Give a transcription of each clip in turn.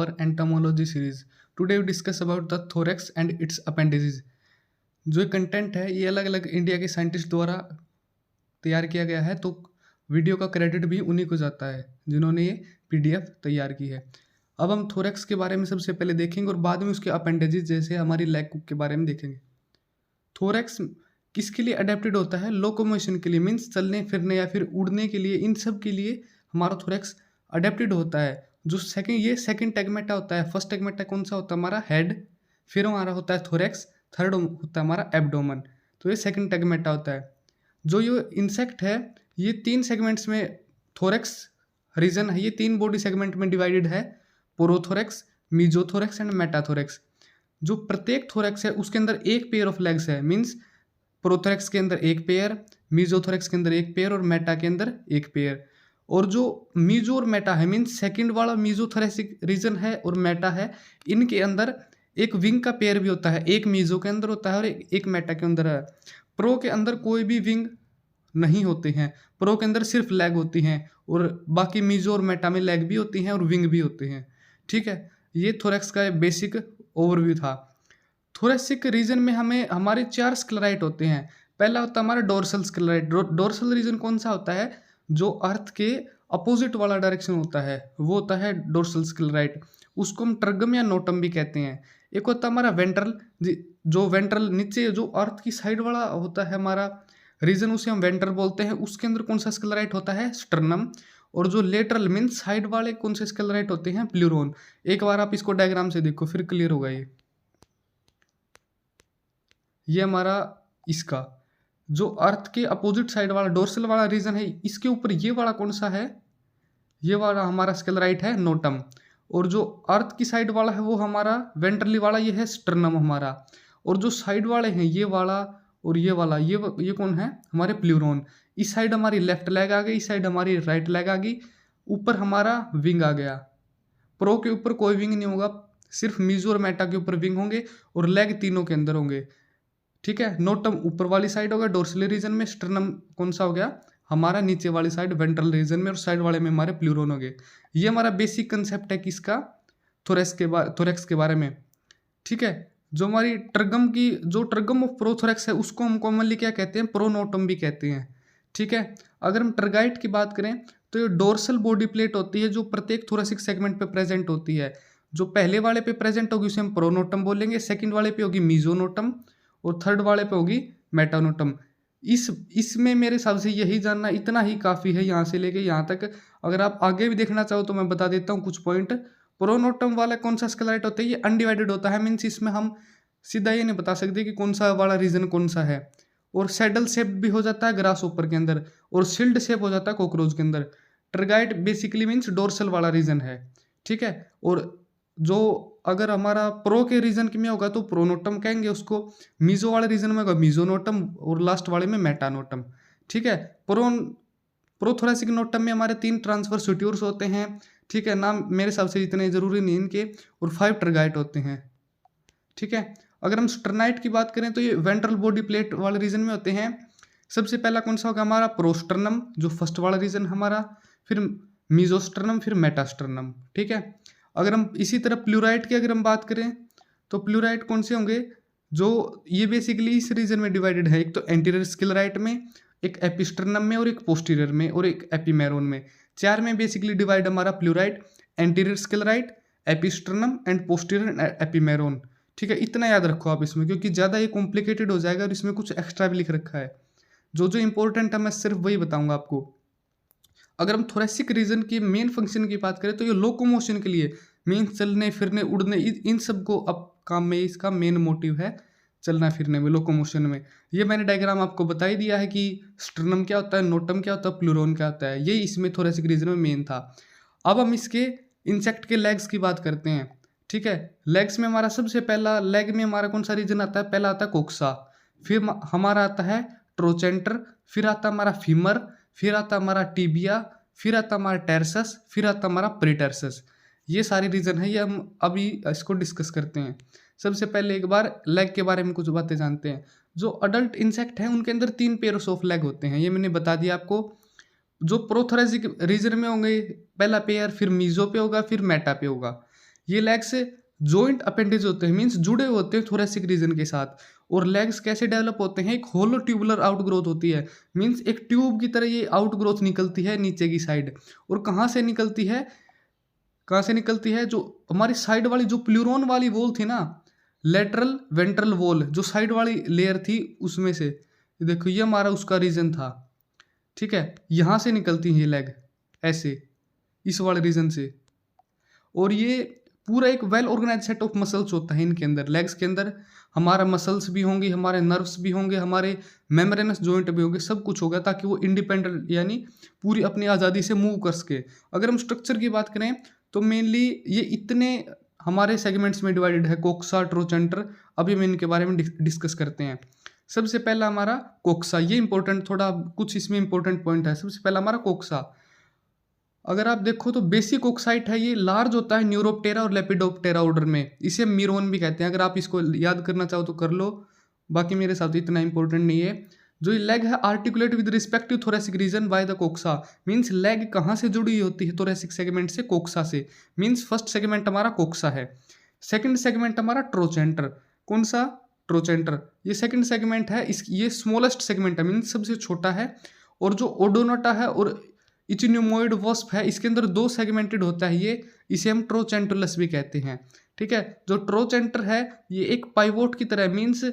our entomology series. Today we discuss about the thorax and its appendages. जो ये content है ये अलग अलग इंडिया के साइंटिस्ट द्वारा तैयार किया गया है, तो वीडियो का क्रेडिट भी उन्हीं को जाता है जिन्होंने ये पीडीएफ तैयार की है। अब हम थोरैक्स के बारे में सबसे पहले देखेंगे और बाद में उसके अपेंडेजेस जैसे हमारी लेग कुक के बारे में देखेंगे। थोरैक्स किसके लिए अडेप्टेड होता है? लोकोमोशन के लिए, मीन्स चलने फिरने या फिर उड़ने के लिए, इन सब के लिए हमारा थोरैक्स अडेप्टेड होता है। जो सेकंड टैगमेटा होता है, फर्स्ट टैगमेटा कौन सा होता है? हमारा हेड, फिर हमारा होता है थोरैक्स, थर्ड होता है हमारा एब्डोमन। तो ये सेकंड टैगमेटा होता है। जो ये इंसेक्ट है ये 3 सेगमेंट्स में, थोरैक्स रीजन है ये 3 बॉडी सेगमेंट में डिवाइडेड है, पोरोथोरैक्स, मीजोथोरैक्स एंड मेटाथोरैक्स। जो प्रत्येक थोरैक्स है उसके अंदर एक पेयर ऑफ लेग्स है, मीन्स प्रोथोरैक्स के अंदर एक पेयर, मीजोथोरैक्स के अंदर एक पेयर और मेटा के अंदर एक पेयर। और जो मीजो और मेटा है, मीन्स सेकंड वाला मीजोथोरैसिक रीजन है और मेटा है, इनके अंदर एक विंग का पेयर भी होता है, एक मीजो के अंदर होता है और एक मेटा के अंदर है। प्रो के अंदर कोई भी विंग नहीं होते हैं, प्रो के अंदर सिर्फ लेग होती हैं और बाकी मीजो और मेटा में लेग भी होती हैं और विंग भी होते हैं। ठीक है, ये थोरैक्स का बेसिक ओवरव्यू था। थोरैसिक रीजन में हमें हमारे 4 स्क्लेराइट होते हैं। पहला होता है हमारा डोर्सल स्क्लेराइट। डोर्सल रीजन कौन सा होता है? जो अर्थ के अपोजिट वाला डायरेक्शन होता है वो होता है डोर्सल स्क्लेराइट। उसको हम ट्रगम या नोटम भी कहते हैं। एक होता है हमारा वेंट्रल, जो वेंट्रल नीचे जो अर्थ की साइड वाला होता है हमारा रीजन, उसे हम वेंट्रल बोलते हैं। उसके अंदर कौन सा स्क्लेराइट होता है? स्टर्नम। और जो लेटरल मीन्स साइड वाले कौन से स्क्लेराइट होते हैं? प्लूरोन। एक बार आप इसको डायग्राम से देखो फिर क्लियर होगा। ये हमारा इसका जो अर्थ के अपोजिट साइड वाला डोर्सल वाला रीजन है, इसके ऊपर ये वाला कौन सा है? ये वाला हमारा स्क्लेराइट है नोटम। और जो अर्थ की साइड वाला है वो हमारा वेंट्रली वाला, ये है स्टर्नम हमारा। और जो साइड वाले हैं ये वाला और ये वाला, ये कौन है? हमारे प्लूरोन। इस साइड हमारी लेफ्ट लेग आ गई, इस साइड हमारी राइट लेग आ गई, ऊपर हमारा विंग आ गया। प्रो के ऊपर कोई विंग नहीं होगा, सिर्फ मीजो और मेटा के ऊपर विंग होंगे और लेग तीनों के अंदर होंगे। ठीक है, नोटम ऊपर वाली साइड होगा डोर्सली रीजन में, स्टर्नम कौन सा हो गया? हमारा नीचे वाली साइड वेंट्रल रीजन में, और साइड वाले में हमारे प्लूरोन हो गए। ये हमारा बेसिक कंसेप्ट है किसका? थोरैक्स के बारे में। ठीक है, जो हमारी ट्रगम ऑफ प्रोथोरैक्स है उसको हम कॉमनली क्या कहते हैं? प्रोनोटम भी कहते हैं। ठीक है, अगर हम ट्रगाइट की बात करें तो ये डोर्सल बॉडी प्लेट होती है जो प्रत्येक थोरेसिक सेगमेंट पे प्रेजेंट होती है। जो पहले वाले पे प्रेजेंट होगी उसे हम प्रोनोटम बोलेंगे, सेकंड वाले पे होगी मीजोनोटम और थर्ड वाले पे होगी मेटानोटम। इसमें मेरे हिसाब से यही जानना इतना ही काफ़ी है यहाँ से लेके यहाँ तक। अगर आप आगे भी देखना चाहो तो मैं बता देता हूँ कुछ पॉइंट। प्रोनोटम वाला कौन सा स्केलेट होता है? ये अनडिवाइडेड होता है, मीन्स इसमें हम सीधा ये नहीं बता सकते कि कौन सा वाला रीजन कौन सा है। और सैडल शेप भी हो जाता है ग्रास ऊपर के अंदर और शिल्ड शेप हो जाता है कॉकरोच के अंदर। ट्रगाइट बेसिकली मीन्स डोर्सल वाला रीजन है। ठीक है, और जो अगर हमारा प्रो के रीजन में होगा तो प्रोनोटम कहेंगे उसको, मीजो वाले रीजन में होगा मीजोनोटम और लास्ट वाले में मेटानोटम। ठीक है, प्रोथोरैसिक नोटम में हमारे 3 ट्रांसफर सुट्योर्स होते हैं। ठीक है, नाम मेरे हिसाब से इतने जरूरी नहीं इनके, और 5 ट्रगाइट होते हैं। ठीक है, अगर हम स्टर्नाइट की बात करें तो ये वेंट्रल बॉडी प्लेट वाले रीजन में होते हैं। सबसे पहला कौन सा होगा? हमारा प्रोस्टर्नम, जो फर्स्ट वाला रीजन हमारा, फिर मीजोस्टर्नम, फिर मेटास्टर्नम। ठीक है, अगर हम इसी तरह प्लूराइट की अगर हम बात करें तो प्लूराइट कौन से होंगे? जो ये बेसिकली इस रीजन में डिवाइडेड है, एक तो एंटीरियर स्क्लेराइट में, एक एपिस्टर्नम में और एक पोस्टीरियर में और एक एपीमेरोन में। 4 में बेसिकली डिवाइड हमारा प्लूराइट, एंटीरियर स्क्लेराइट, एपिस्टर्नम एंड पोस्टीरियर एपीमेरोन। ठीक है, इतना याद रखो आप इसमें, क्योंकि ज़्यादा ये कॉम्प्लिकेटेड हो जाएगा और इसमें कुछ एक्स्ट्रा भी लिख रखा है। जो जो इंपॉर्टेंट है मैं सिर्फ वही बताऊंगा आपको। अगर हम थोरेसिक रीजन की मेन फंक्शन की बात करें तो ये लोकोमोशन के लिए, मीन्स चलने फिरने उड़ने, इन सब को अब काम में इसका मेन मोटिव है, चलना फिरने में, लोकोमोशन में। ये मैंने डायग्राम आपको बता ही दिया है कि स्टर्नम क्या होता है, नोटम क्या होता है, प्लूरोन क्या होता है। ये इसमें थोरेसिक रीजन में मेन था। अब हम इसके इंसेक्ट के लेग्स की बात करते हैं। ठीक है, लेग्स में हमारा सबसे पहला लेग में हमारा कौन सा रीजन आता है? पहला आता है कोक्सा, फिर हमारा आता है ट्रोचेंटर, फिर आता हमारा फीमर, फिर आता हमारा टीबिया, फिर आता हमारा टेरसस, फिर आता हमारा प्रीटेरसस। ये सारी रीजन है, ये हम अभी इसको डिस्कस करते हैं। सबसे पहले एक बार लेग के बारे में कुछ बातें जानते हैं। जो अडल्ट इंसेक्ट हैं उनके अंदर 3 पेयर्स ऑफ लेग होते हैं, ये मैंने बता दिया आपको। जो प्रोथोरेसिक रीजन में होंगे पहला पेयर, फिर मीजो पे होगा, फिर मेटा पे होगा। ये लेग्स जॉइंट अपेंडेज होते हैं, मीन्स जुड़े होते हैं थोरेसिक रीजन के साथ। और लेग्स कैसे डेवलप होते हैं, एक होलो ट्यूबुलर आउटग्रोथ होती है, मीन्स एक ट्यूब की तरह ये आउटग्रोथ निकलती है नीचे की साइड। और कहाँ से निकलती है, कहाँ से निकलती है, जो हमारी साइड वाली जो प्लूरोन वाली वॉल थी ना, लेटरल वेंट्रल वॉल जो साइड वाली लेयर थी उसमें से, देखो ये हमारा उसका रीजन था, ठीक है। यहाँ से निकलती है ये लेग ऐसे, इस वाले रीजन से। और ये पूरा एक well organise set of muscles होता है इनके अंदर। लेग्स के अंदर हमारा मसल्स भी होंगे, हमारे नर्व्स भी होंगे, हमारे मेम्ब्रेनस जॉइंट भी होंगे, सब कुछ होगा ताकि वो इंडिपेंडेंट यानी पूरी अपनी आज़ादी से मूव कर सके। अगर हम स्ट्रक्चर की बात करें तो मेनली ये इतने हमारे सेगमेंट्स में डिवाइडेड है, कोक्सा, ट्रोचेंटर। अभी हम इनके बारे में डिस्कस करते हैं। सबसे पहला हमारा कोक्सा, ये इंपॉर्टेंट, थोड़ा कुछ इसमें इंपॉर्टेंट पॉइंट है। सबसे पहला हमारा कोक्सा, अगर आप देखो तो बेसिक ओक्साइट है, ये लार्ज होता है न्यूरोप्टेरा और लेपिडोप्टेरा ऑर्डर में, इसे मीरोन भी कहते हैं। अगर आप इसको याद करना चाहो तो कर लो, बाकी मेरे हिसाब से इतना इंपॉर्टेंट नहीं है। जो ये लेग है articulate with respect to thoracic region by the coxa, means leg कहाँ से जुड़ी होती है, थोरेसिक सेगमेंट से, कोक्सा से। मीन्स फर्स्ट सेगमेंट हमारा कोक्सा है। सेकंड सेगमेंट हमारा ट्रोचेंटर, कौन सा, ट्रोचेंटर। ये सेकंड सेगमेंट है, इस ये स्मॉलेस्ट सेगमेंट है, मीन्स सबसे छोटा है। और जो ओडोनोटा है और इचिन्यूमोइड वॉस्प है, इसके अंदर दो सेगमेंटेड होता है ये, इसे हम ट्रोचेंटुलस भी कहते हैं, ठीक है। जो ट्रोचेंटर है ये एक पाइवोट की तरह, मीन्स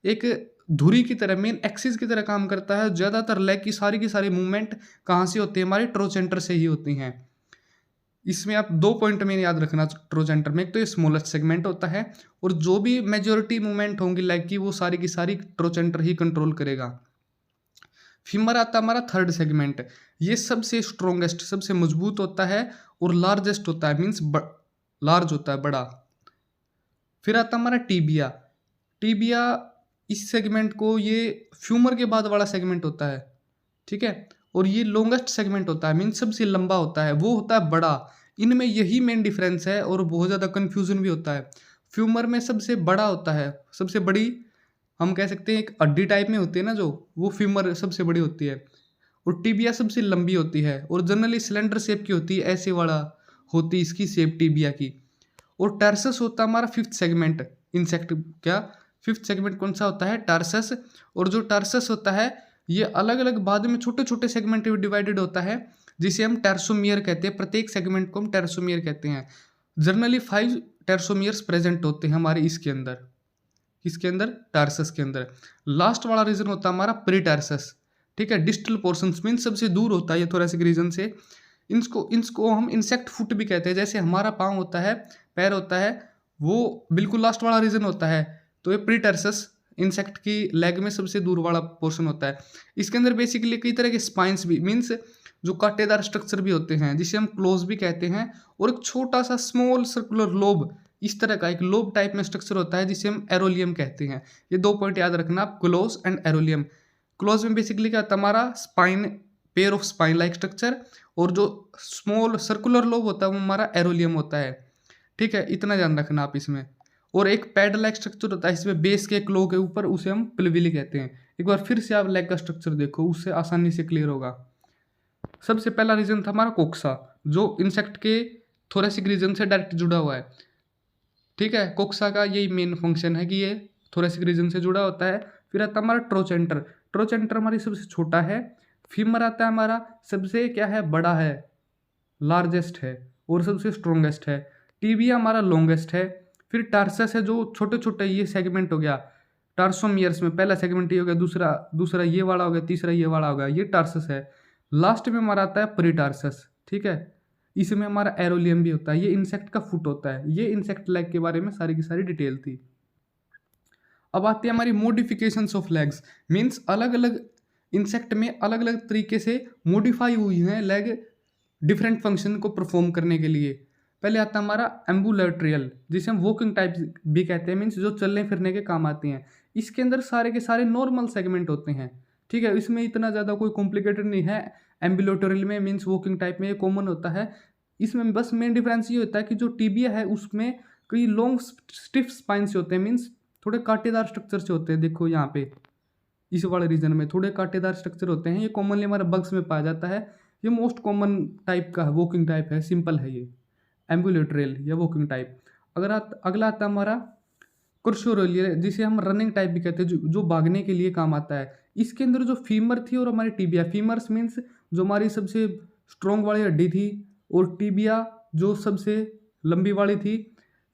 एक धुरी की तरह, मेन एक्सिस की तरह काम करता है। ज़्यादातर लेग की सारी मूवमेंट कहाँ से होती है, हमारी ट्रोचेंटर से ही होती हैं। इसमें आप दो पॉइंट में याद रखना ट्रोचेंटर में, एक तो ये स्मॉलेस्ट सेगमेंट होता है, और जो भी मेजोरिटी मूवमेंट होंगी लेग की वो सारी की सारी ट्रोचेंटर ही कंट्रोल करेगा। फीमर आता है हमारा थर्ड सेगमेंट, ये सबसे स्ट्रोंगेस्ट, सबसे मजबूत होता है और लार्जेस्ट होता है, मीन्स लार्ज होता है, बड़ा। फिर आता हमारा टीबिया। टीबिया इस सेगमेंट को, ये फ्यूमर के बाद वाला सेगमेंट होता है, ठीक है। और ये लॉन्गेस्ट सेगमेंट होता है, मीन्स सबसे लंबा होता है, वो होता है बड़ा। इनमें यही मेन डिफरेंस है और बहुत ज़्यादा कन्फ्यूजन भी होता है। फ्यूमर में सबसे बड़ा होता है, सबसे बड़ी, हम कह सकते हैं एक हड्डी टाइप में होती है ना जो, वो फीमर सबसे बड़ी होती है। और टिबिया सबसे लंबी होती है और जनरली सिलेंडर शेप की होती है, ऐसे वाला होती है इसकी शेप टिबिया की। और टार्सस होता है हमारा फिफ्थ सेगमेंट, इंसेक्ट क्या, फिफ्थ सेगमेंट कौन सा होता है, टार्सस। और जो टार्सस होता है ये अलग अलग बाद में छोटे छोटे सेगमेंट में डिवाइडेड होता है, जिसे हम टेरसोमियर कहते हैं। प्रत्येक सेगमेंट को हम टेरसोमियर कहते हैं। जनरली 5 टेरसोमियर्स प्रेजेंट होते हैं हमारे इसके अंदर, इसके अंदर टार्सस के अंदर। लास्ट वाला रीजन होता है हमारा प्रीटार्सस, ठीक है। डिस्टल पोर्शंस मीन सबसे दूर होता है ये थोरेसिक रीजन से। इसको इसको हम इंसेक्ट फुट भी कहते हैं। जैसे हमारा पाँव होता है, पैर होता है, वो बिल्कुल लास्ट वाला रीजन होता है, तो ये प्रीटार्सस इंसेक्ट की लेग में सबसे दूर वाला पोर्शन होता है। इसके अंदर बेसिकली कई तरह के स्पाइंस भी, मीन्स जो कांटेदार स्ट्रक्चर भी होते हैं, जिसे हम क्लोज भी कहते हैं। और एक छोटा सा स्मॉल सर्कुलर लोब, इस तरह का एक लोब टाइप में स्ट्रक्चर होता है, जिसे हम एरोलियम कहते हैं। ये दो पॉइंट याद रखना आप, क्लोज एंड एरोलियम। क्लोज में बेसिकली क्या होता है, हमारा spine, pair of spine like structure, और जो स्मॉल सर्कुलर लोब होता है वो हमारा एरोलियम होता है, ठीक है। इतना ध्यान रखना आप इसमें। और एक पैड लाइक स्ट्रक्चर होता है इसमें बेस के क्लो के ऊपर, उसे हम पिलविली कहते हैं। एक बार फिर से आप लेग का स्ट्रक्चर देखो, उससे आसानी से क्लियर होगा। सबसे पहला रीजन था हमारा कोक्सा, जो इंसेक्ट के थोरेसिक रीजन से डायरेक्ट जुड़ा हुआ है, ठीक है। कोक्सा का यही मेन फंक्शन है कि ये थोरेसिक रीजन से जुड़ा होता है। फिर आता है हमारा ट्रोचेंटर। ट्रोचेंटर हमारी सबसे छोटा है। फीमर आता है हमारा सबसे क्या है, बड़ा है, लार्जेस्ट है और सबसे स्ट्रोंगेस्ट है। टीबिया हमारा लॉन्गेस्ट है। फिर टार्सस है जो छोटे छोटे, ये सेगमेंट हो गया टार्सोमियर्स में, पहला सेगमेंट ये हो गया, दूसरा ये वाला हो गया, तीसरा ये वाला हो गया, ये टार्सस है। लास्ट में हमारा आता है प्रीटार्सस, ठीक है। इसमें हमारा एरोलियम भी होता है, ये इंसेक्ट का फुट होता है। ये इंसेक्ट लेग के बारे में सारी की सारी डिटेल थी। अब आती है हमारी मॉडिफिकेशंस ऑफ लेग्स, मीन्स अलग अलग इंसेक्ट में अलग अलग तरीके से मॉडिफाई हुई हैं लेग डिफरेंट फंक्शन को परफॉर्म करने के लिए। पहले आता है हमारा एम्बुलेट्रियल, जिसे हम वॉकिंग टाइप भी कहते हैं, मीन्स जो चलने फिरने के काम आती हैं। इसके अंदर सारे के सारे नॉर्मल सेगमेंट होते हैं, ठीक है। इसमें इतना ज़्यादा कोई कॉम्प्लिकेटेड नहीं है। एम्बुलेटोरियल में मीन्स वॉकिंग टाइप में ये कॉमन होता है। इसमें बस मेन डिफरेंस ये होता है कि जो टीबिया है उसमें कई लॉन्ग स्टिफ स्पाइन से होते हैं, मीन्स थोड़े कांटेदार स्ट्रक्चर से होते हैं। देखो यहाँ पे इस वाले रीजन में थोड़े कांटेदार स्ट्रक्चर होते हैं। ये कॉमनली हमारे बग्स में पाया जाता है। ये मोस्ट कॉमन टाइप का है, वॉकिंग टाइप है, सिंपल है ये। एम्बुलेटरल या वॉकिंग टाइप। अगला आता है हमारा क्रस्टोरियल, जिसे हम रनिंग टाइप भी कहते हैं, जो भागने के लिए काम आता है। इसके अंदर जो फीमर थी और हमारी टिबिया, फीमर्स मीन्स जो हमारी सबसे स्ट्रॉन्ग वाली हड्डी थी, और टिबिया जो सबसे लंबी वाली थी,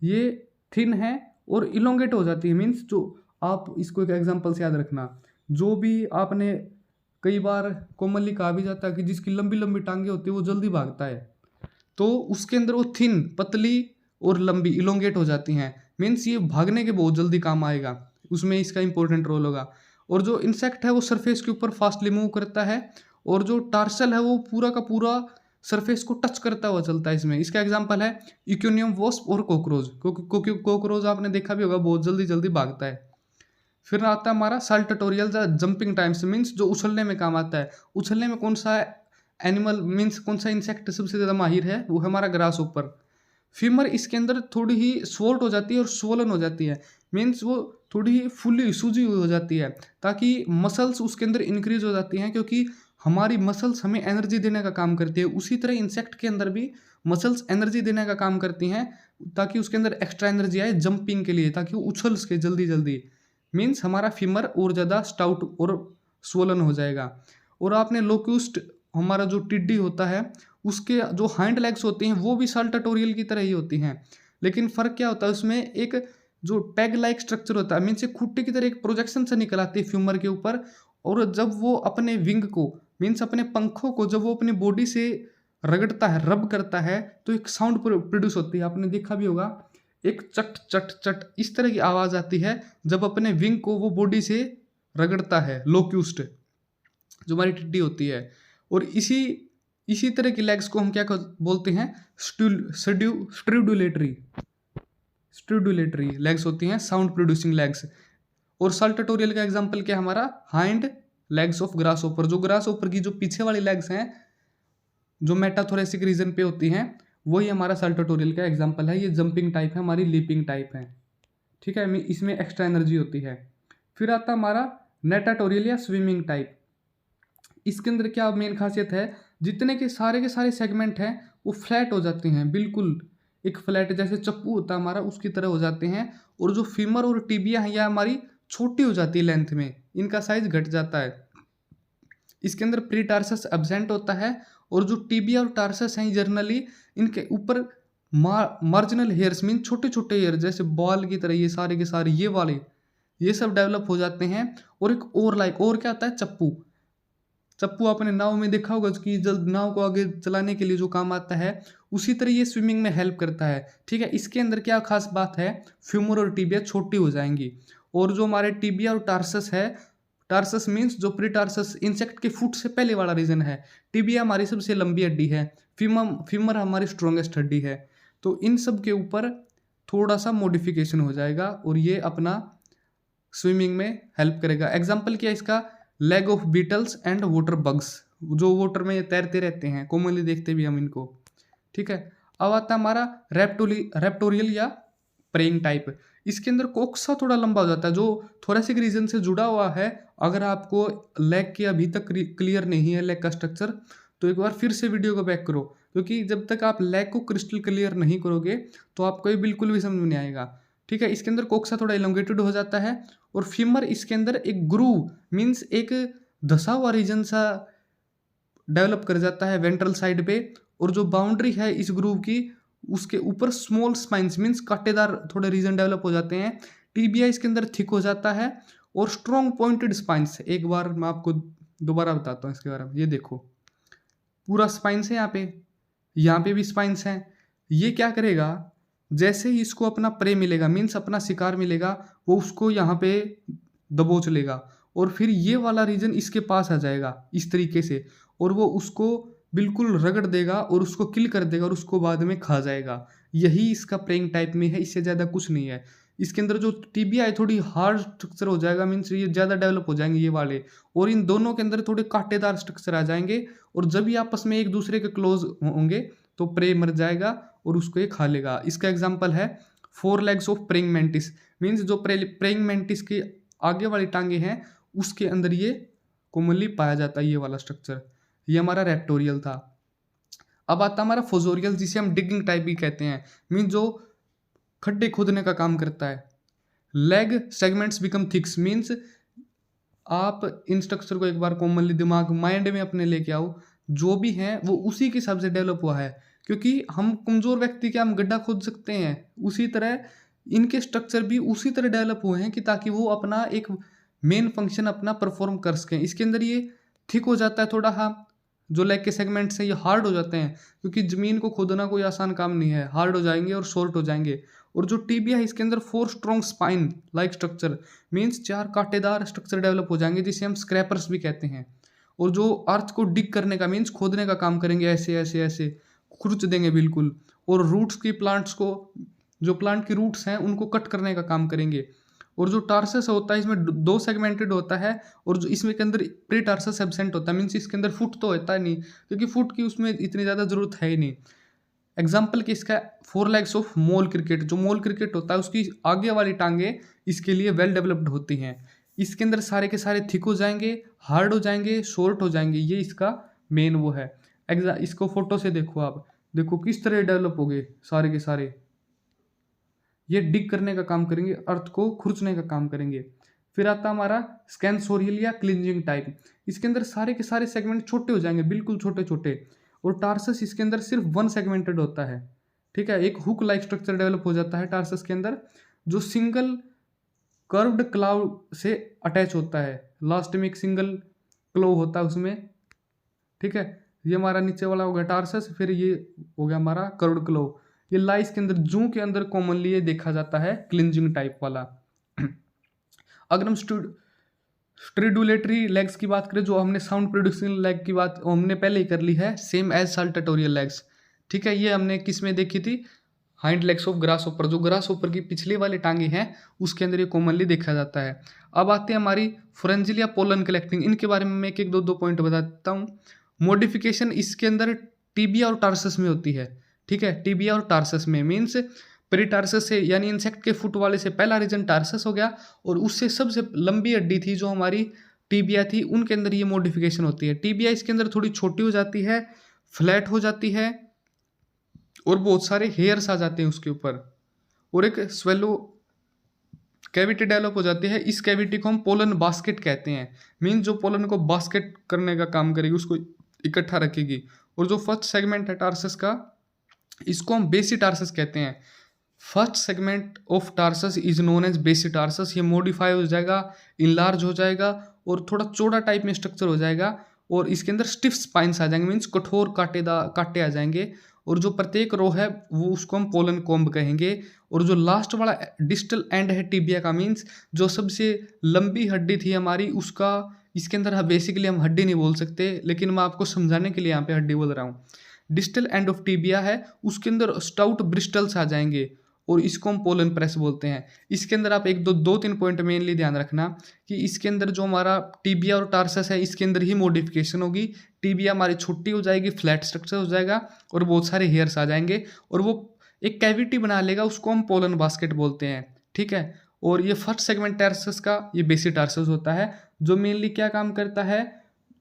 ये थिन है और इलोंगेट हो जाती है। मीन्स जो आप इसको एक एग्जांपल से याद रखना, जो भी आपने कई बार कॉमनली कहा भी जाता है कि जिसकी लंबी लंबी टांगे होती है वो जल्दी भागता है, तो उसके अंदर वो थिन, पतली और लंबी, इलोंगेट हो जाती हैं। मीन्स ये भागने के बहुत जल्दी काम आएगा, उसमें इसका इंपॉर्टेंट रोल होगा। और जो इंसेक्ट है वो सरफेस के ऊपर फास्टली मूव करता है, और जो टार्सल है वो पूरा का पूरा सरफेस को टच करता हुआ चलता है इसमें। इसका एग्जांपल है इक्यूनियम वॉस्प और कॉकरोच, क्योंकि कॉकरोच आपने देखा भी होगा बहुत जल्दी जल्दी भागता है। फिर आता है हमारा साल्टेटोरियल जंपिंग टाइम्स, मीन्स जो उछलने में काम आता है। उछलने में कौन सा एनिमल मीन्स कौन सा इंसेक्ट सबसे ज़्यादा माहिर है, वो है हमारा ग्रास ऊपर। फीमर इसके अंदर थोड़ी ही स्वोल्ट हो जाती है और स्वोलन हो जाती है, मीन्स वो थोड़ी ही फुली सूजी हुई हो जाती है, ताकि मसल्स उसके अंदर इंक्रीज हो जाती हैं, क्योंकि हमारी मसल्स हमें एनर्जी देने का काम करती है। उसी तरह इंसेक्ट के अंदर भी मसल्स एनर्जी देने का काम करती हैं, ताकि उसके अंदर एक्स्ट्रा एनर्जी आए जंपिंग के लिए, ताकि वो उछल सके जल्दी जल्दी। मीन्स हमारा फीमर और ज़्यादा स्टाउट और स्वोलन हो जाएगा। और आपने लोक्यूस्ट, हमारा जो टिड्डी होता है, उसके जो हाइंड लेग्स होती हैं वो भी साल्टाटोरियल की तरह ही होती हैं, लेकिन फ़र्क क्या होता है उसमें, एक जो टैग लाइक स्ट्रक्चर होता है, मीन्स एक खुट्टे की तरह एक प्रोजेक्शन से निकल आती है फ्यूमर के ऊपर, और जब वो अपने विंग को, मीन्स अपने पंखों को, जब वो अपनी बॉडी से रगड़ता है, रब करता है, तो एक साउंड प्रोड्यूस होती है। आपने देखा भी होगा, एक चट चट चट इस तरह की आवाज़ आती है जब अपने विंग को वो बॉडी से रगड़ता है लोक्यूस्ट, जो हमारी टिड्डी होती है। और इसी तरह की लेग्स को हम क्या बोलते हैं, स्ट्रूडुलेटरी लेग्स होती हैं, साउंड प्रोड्यूसिंग लेग्स। और साल्टाटोरियल का एग्जांपल क्या है हमारा, हाइंड लेग्स ऑफ ग्रास ओपर। जो ग्रास ओपर की जो पीछे वाली लेग्स हैं, जो मेटाथोरेसिक रीजन पे होती हैं, वही हमारा साल्टाटोरियल का एग्जांपल है। ये जंपिंग टाइप है, हमारी लीपिंग टाइप है, ठीक है, इसमें एक्स्ट्रा एनर्जी होती है। फिर आता हमारा नेटाटोरियल या स्विमिंग टाइप। इसके अंदर क्या मेन खासियत है, जितने के सारे सेगमेंट हैं वो फ्लैट हो जाते हैं, बिल्कुल एक फ्लैट जैसे चप्पू होता है हमारा, उसकी तरह हो जाते हैं। और जो फीमर और टिबिया है, यह हमारी छोटी हो जाती है लेंथ में, इनका साइज घट जाता है। इसके अंदर प्री टार्सस एब्सेंट होता है, और जो टिबिया और टार्सस हैं जनरली इनके ऊपर मार्जिनल हेयर्स मीन छोटे छोटे हेयर जैसे बॉल की तरह, ये सारे के सारे ये वाले, ये सब डेवलप हो जाते हैं। और एक और क्या आता है, चप्पू आपने नाव में देखा होगा कि जब नाव को आगे चलाने के लिए जो काम आता है, उसी तरह ये स्विमिंग में हेल्प करता है, ठीक है। इसके अंदर क्या खास बात है, फ्यूमर और टिबिया छोटी हो जाएंगी। और जो हमारे टिबिया और टार्सस है, टार्सस मीन्स जो प्री टार्सस इंसेक्ट के फुट से पहले वाला रीजन है, टिबिया हमारी सबसे लंबी हड्डी है, फीमर हमारी स्ट्रॉन्गेस्ट हड्डी है। तो इन सब के ऊपर थोड़ा सा मॉडिफिकेशन हो जाएगा और ये अपना स्विमिंग में हेल्प करेगा। एग्जाम्पल क्या है इसका, leg of beetles and water bugs, जो वाटर में तैरते रहते हैं, कॉमनली देखते भी हम इनको, ठीक है। अब आता है हमारा रेप्टोरियल या प्रेइंग टाइप। इसके अंदर कोक्सा थोड़ा लंबा हो जाता है, जो थोरेसिक रीजन से जुड़ा हुआ है। अगर आपको लेग के अभी तक क्लियर नहीं है लेग का स्ट्रक्चर, तो एक बार फिर से वीडियो को बैक करो, क्योंकि जब तक आप लेग को क्रिस्टल क्लियर नहीं करोगे तो आपको ये बिल्कुल भी समझ में नहीं आएगा, ठीक है। इसके अंदर कोक्सा थोड़ा इलोंगेटेड हो जाता है, और फीमर इसके अंदर एक ग्रूव मीन्स एक धसा हुआ रीजन सा डेवलप कर जाता है वेंट्रल साइड पे। और जो बाउंड्री है इस ग्रूव की, उसके ऊपर स्मॉल स्पाइंस मीन्स कांटेदार थोड़े रीजन डेवलप हो जाते हैं। टीबिया इसके अंदर थिक हो जाता है, और स्ट्रॉन्ग पॉइंटेड स्पाइंस। एक बार मैं आपको दोबारा बताता हूँ इसके बारे में। ये देखो पूरा स्पाइंस है, यहाँ पे भी स्पाइंस हैं। ये क्या करेगा, जैसे ही इसको अपना प्रे मिलेगा मीन्स अपना शिकार मिलेगा, वो उसको यहाँ पे दबोच लेगा, और फिर ये वाला रीजन इसके पास आ जाएगा इस तरीके से, और वो उसको बिल्कुल रगड़ देगा और उसको किल कर देगा, और उसको बाद में खा जाएगा। यही इसका प्रेइंग टाइप में है, इससे ज़्यादा कुछ नहीं है। इसके अंदर जो टिबिया है थोड़ी हार्ड स्ट्रक्चर हो जाएगा, मीन्स ये ज़्यादा डेवलप हो जाएंगे ये वाले, और इन दोनों के अंदर थोड़े कांटेदार स्ट्रक्चर आ जाएंगे, और जब ये आपस में एक दूसरे के क्लोज होंगे तो प्रे मर जाएगा और उसको ये खा लेगा। इसका एग्जाम्पल है 4 legs of praying mantis, means जो प्रेइंग मैंटिस की आगे वाली टांगे हैं उसके अंदर ये कॉमनली पाया जाता है ये वाला स्ट्रक्चर। ये हमारा रेप्टोरियल था। अब आता हमारा फोजोरियल, जिसे हम डिगिंग टाइप भी कहते हैं, मीन जो खड्डे खोदने का काम करता है। लेग सेगमेंट्स बिकम थिक्स, मीन्स आप इन स्ट्रक्चर को एक बार कॉमनली दिमाग माइंड में अपने लेके आओ, जो भी है वो उसी के हिसाब से डेवलप हुआ है, क्योंकि हम कमजोर व्यक्ति के हम गड्ढा खोद सकते हैं, उसी तरह इनके स्ट्रक्चर भी उसी तरह डेवलप हुए हैं कि ताकि वो अपना एक मेन फंक्शन अपना परफॉर्म कर सकें। इसके अंदर ये थिक हो जाता है थोड़ा, हाँ, जो लेग के सेगमेंट्स हैं ये हार्ड हो जाते हैं, क्योंकि ज़मीन को खोदना कोई आसान काम नहीं है, हार्ड हो जाएंगे और शॉर्ट हो जाएंगे। और जो टिबिया है इसके अंदर 4 strong spine like structure, means 4 कांटेदार स्ट्रक्चर डेवलप हो जाएंगे, जिसे हम स्क्रैपर्स भी कहते हैं। और जो अर्थ को डिग करने का मीन्स खोदने का काम करेंगे, ऐसे ऐसे ऐसे खुरच देंगे बिल्कुल। और रूट्स की प्लांट्स को, जो प्लांट की रूट्स हैं उनको कट करने का काम करेंगे। और जो टार्सस होता है इसमें 2 सेगमेंटेड होता है, और जो इसमें के अंदर प्री टार्सस एब्सेंट होता है, मीन्स इसके अंदर फुट तो होता है नहीं, क्योंकि फुट की उसमें इतनी ज़्यादा ज़रूरत है ही नहीं। एग्जाम्पल कि इसका 4 लेग्स ऑफ मोल क्रिकेट, जो मोल क्रिकेट होता है उसकी आगे वाली टांगे इसके लिए वेल डेवलप्ड होती हैं। इसके अंदर सारे के सारे थिक हो जाएंगे, हार्ड हो जाएंगे, शॉर्ट हो जाएंगे, ये इसका मेन वो है। इसको फोटो से देखो आप, देखो किस तरह डेवलप हो गए सारे के सारे। ये डिग करने का काम करेंगे, अर्थ को खुरचने का काम करेंगे। फिर आता हमारा स्कैंसोरियल या क्लिंजिंग टाइप। इसके अंदर सारे के सारे सेगमेंट छोटे हो जाएंगे, बिल्कुल छोटे छोटे। और टार्सस इसके अंदर सिर्फ 1 सेगमेंटेड होता है, ठीक है। एक हुक लाइक स्ट्रक्चर डेवलप हो जाता है टार्सस के अंदर, जो सिंगल कर्व्ड क्लाव से अटैच होता है। लास्ट में एक सिंगल क्लो होता है उसमें, ठीक है। ये हमारा नीचे वाला हो गया टार्सस, फिर ये हो गया हमारा कर्व्ड क्लो। ये लाइस के अंदर, जू के अंदर कॉमनली ये देखा जाता है क्लिंजिंग टाइप वाला। अगर हम स्ट्रिडुलेटरी लेग्स की बात करें, जो हमने साउंड प्रोड्यूसिंग लेग की बात हमने पहले ही कर ली है, सेम एज साल्टेटोरियल लेग्स, ठीक है। ये हमने किस में देखी थी, हाइंड लेग्स ऑफ ग्रास ऊपर, जो ग्रास ऊपर की पिछली वाली टांगे हैं उसके अंदर ये कॉमनली देखा जाता है। अब आते हैं हमारी फोरेंजिल या पोलन कलेक्टिंग। इनके बारे में मैं एक एक दो पॉइंट बता देता हूँ। मॉडिफिकेशन इसके अंदर टिबिया और टार्सस में होती है, ठीक है। टिबिया और टार्सस में मीन्स पेरिटार्सस से, यानी इंसेक्ट के फुट वाले से पहला रीजन टार्सस हो गया, और उससे सबसे लंबी हड्डी थी जो हमारी टिबिया थी, उनके अंदर ये मॉडिफिकेशन होती है। टिबिया इसके अंदर थोड़ी छोटी हो जाती है, फ्लैट हो जाती है, और बहुत सारे हेयर्स आ जाते हैं उसके ऊपर, और एक स्वेलो कैविटी डेवलप हो जाती है। इस कैविटी को हम पोलन बास्केट कहते हैं, मीन जो पोलन को बास्केट करने का काम करेगी, उसको इकट्ठा रखेगी। और जो फर्स्ट सेगमेंट है टार्सस का, इसको हम बेसी टार्सस कहते हैं। First segment of tarsus is known as basitarsus. ये मॉडिफाई हो जाएगा, इनलार्ज हो जाएगा, और थोड़ा चौड़ा टाइप में स्ट्रक्चर हो जाएगा, और इसके अंदर स्टिफ स्पाइंस आ जाएंगे, मीन्स कठोर कांटे आ जाएंगे। और जो प्रत्येक रो है वो उसको हम पोलन कॉम्ब कहेंगे। और जो लास्ट वाला डिस्टल एंड है टिबिया का, मीन्स जो सबसे लंबी हड्डी थी हमारी, उसका इसके अंदर बेसिकली हम हड्डी नहीं बोल सकते, लेकिन मैं आपको समझाने के लिए यहाँ पे हड्डी बोल रहा हूँ। डिस्टल एंड ऑफ टिबिया है, उसके अंदर स्टाउट ब्रिस्टल्स आ जाएंगे, और इसको हम पोलन प्रेस बोलते हैं। इसके अंदर आप एक दो तीन पॉइंट मेनली ध्यान रखना कि इसके अंदर जो हमारा टिबिया और टार्सस है, इसके अंदर ही मॉडिफिकेशन होगी। टिबिया हमारी छोटी हो जाएगी, फ्लैट स्ट्रक्चर हो जाएगा, और बहुत सारे हेयर्स आ जाएंगे, और वो एक कैविटी बना लेगा, उसको हम पोलन बास्केट बोलते हैं, ठीक है। और ये फर्स्ट सेगमेंट टार्सस का ये बेसी टार्सस होता है, जो मेनली क्या काम करता है,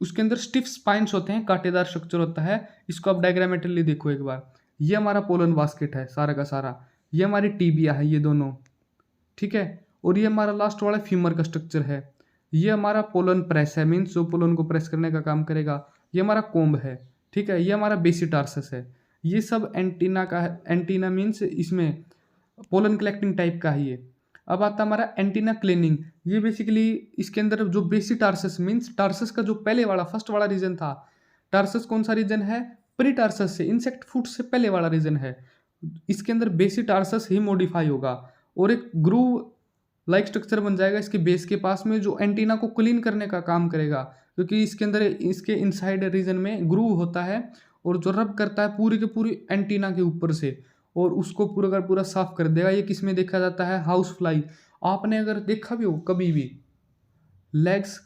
उसके अंदर स्टिफ स्पाइंस होते हैं, कांटेदार स्ट्रक्चर होता है। इसको आप डायग्रामेटिकली देखो एक बार, ये हमारा पोलन बास्केट है सारा का सारा, ये हमारी टिबिया है, ये दोनों, ठीक है। और ये हमारा लास्ट वाला फीमर का स्ट्रक्चर है, ये हमारा पोलन प्रेस है, मीन्स जो पोलन को प्रेस करने का काम करेगा। ये हमारा कोम्ब है, ठीक है। ये हमारा बेसी टार्सस है। ये सब एंटीना का है, एंटीना मीन्स इसमें पोलन कलेक्टिंग टाइप का है ये। अब आता हमारा एंटीना क्लीनिंग। ये बेसिकली इसके अंदर जो बेसी टार्सस मीन्स टार्सस का जो पहले वाला फर्स्ट वाला रीजन था, टार्सस कौन सा रीजन है, प्री टार्सस से, इंसेक्ट फुट से पहले वाला रीजन है। इसके अंदर बेसी टार्सस ही मॉडिफाई होगा, और एक ग्रूव लाइक स्ट्रक्चर बन जाएगा इसके बेस के पास में, जो एंटीना को क्लीन करने का काम करेगा, क्योंकि इसके अंदर इसके इनसाइड रीजन में ग्रूव होता है, और जो रब करता है पूरी के पूरी एंटीना के ऊपर से, और उसको पूरा का पूरा साफ कर देगा। ये किस में देखा जाता है, हाउस फ्लाई। आपने अगर देखा भी हो कभी भी लेग्स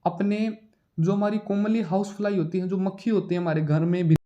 अपने, जो हमारी कॉमनली हाउस फ्लाई होती है, जो मक्खी होती है हमारे घर में भी